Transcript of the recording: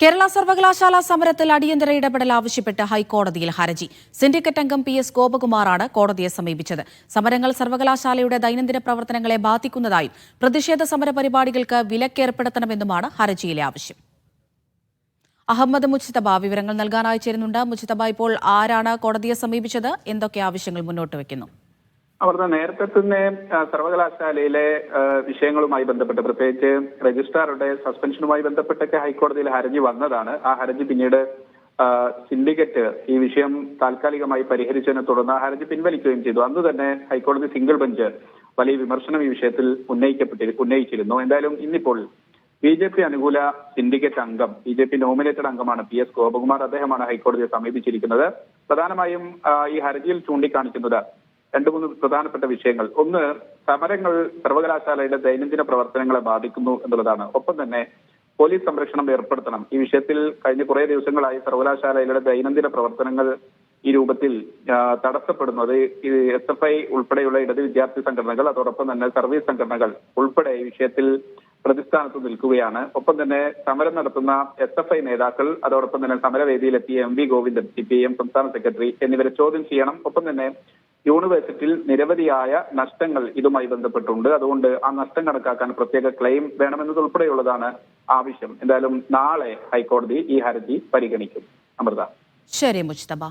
കേരള സർവകലാശാല സമരത്തിൽ അടിയന്തര ഇടപെടൽ ആവശ്യപ്പെട്ട് ഹൈക്കോടതിയിൽ ഹർജി. സിൻഡിക്കേറ്റ് അംഗം PS ഗോപകുമാറാണ് കോടതിയെ സമീപിച്ചത്. സമരങ്ങൾ സർവകലാശാലയുടെ ദൈനംദിന പ്രവർത്തനങ്ങളെ ബാധിക്കുന്നതായും പ്രതിഷേധ സമര പരിപാടികൾക്ക് വിലക്കേർപ്പെടുത്തണമെന്നുമാണ് ഹർജിയിലെ ആവശ്യം. അഹമ്മദ് മുജ്തബ വിവരങ്ങൾ നൽകാനായി ചേരുന്നുണ്ട്. മുജ്തബ, ഇപ്പോൾ ആരാണ് കോടതിയെ സമീപിച്ചത്? എന്തൊക്കെ ആവശ്യങ്ങൾ മുന്നോട്ട് വയ്ക്കുന്നു? അവരുടെ നേരത്തെ തന്നെ സർവകലാശാലയിലെ വിഷയങ്ങളുമായി ബന്ധപ്പെട്ട്, പ്രത്യേകിച്ച് രജിസ്ട്രാറുടെ സസ്പെൻഷനുമായി ബന്ധപ്പെട്ടൊക്കെ ഹൈക്കോടതിയിൽ ഹർജി വന്നതാണ്. ആ ഹർജി പിന്നീട് സിൻഡിക്കേറ്റ് ഈ വിഷയം താൽക്കാലികമായി പരിഹരിച്ചതിനെ തുടർന്ന് ആ ഹർജി പിൻവലിക്കുകയും ചെയ്തു. അന്ന് തന്നെ ഹൈക്കോടതി സിംഗിൾ ബെഞ്ച് വലിയ വിമർശനം ഈ വിഷയത്തിൽ ഉന്നയിച്ചിരുന്നു. എന്തായാലും ഇന്നിപ്പോൾ BJP അനുകൂല സിൻഡിക്കേറ്റ് അംഗം, BJP നോമിനേറ്റഡ് അംഗമാണ് PS ഗോപകുമാർ. അദ്ദേഹമാണ് ഹൈക്കോടതിയെ സമീപിച്ചിരിക്കുന്നത്. പ്രധാനമായും ഈ ഹർജിയിൽ ചൂണ്ടിക്കാണിക്കുന്നത് രണ്ടു മൂന്ന് പ്രധാനപ്പെട്ട വിഷയങ്ങൾ. ഒന്ന്, സമരങ്ങൾ സർവകലാശാലയുടെ ദൈനംദിന പ്രവർത്തനങ്ങളെ ബാധിക്കുന്നു എന്നുള്ളതാണ്. ഒപ്പം തന്നെ പോലീസ് സംരക്ഷണം ഏർപ്പെടുത്തണം. ഈ വിഷയത്തിൽ കഴിഞ്ഞ കുറെ ദിവസങ്ങളായി സർവകലാശാലയുടെ ദൈനംദിന പ്രവർത്തനങ്ങൾ ഈ രൂപത്തിൽ തടസ്സപ്പെടുന്നത് SFI ഉൾപ്പെടെയുള്ള ഇടത് വിദ്യാർത്ഥി സംഘടനകൾ, അതോടൊപ്പം തന്നെ സർവീസ് സംഘടനകൾ ഉൾപ്പെടെ ഈ വിഷയത്തിൽ പ്രതിസ്ഥാനത്ത് നിൽക്കുകയാണ്. ഒപ്പം തന്നെ സമരം നടത്തുന്ന SFI നേതാക്കൾ, അതോടൊപ്പം തന്നെ സമരവേദിയിലെത്തിയ MV ഗോവിന്ദൻ CPIM സംസ്ഥാന സെക്രട്ടറി എന്നിവരെ ചോദ്യം ചെയ്യണം. ഒപ്പം തന്നെ യൂണിവേഴ്സിറ്റിയിൽ നിരവധിയായ നഷ്ടങ്ങൾ ഇതുമായി ബന്ധപ്പെട്ടുണ്ട്. അതുകൊണ്ട് ആ നഷ്ടം കണക്കാക്കാൻ പ്രത്യേക ക്ലെയിം വേണമെന്നതുൾപ്പെടെയുള്ളതാണ് ആവശ്യം. എന്തായാലും നാളെ ഹൈക്കോടതി ഈ ഹർജി പരിഗണിക്കും. അമൃത. ശരി മുജ്തബ.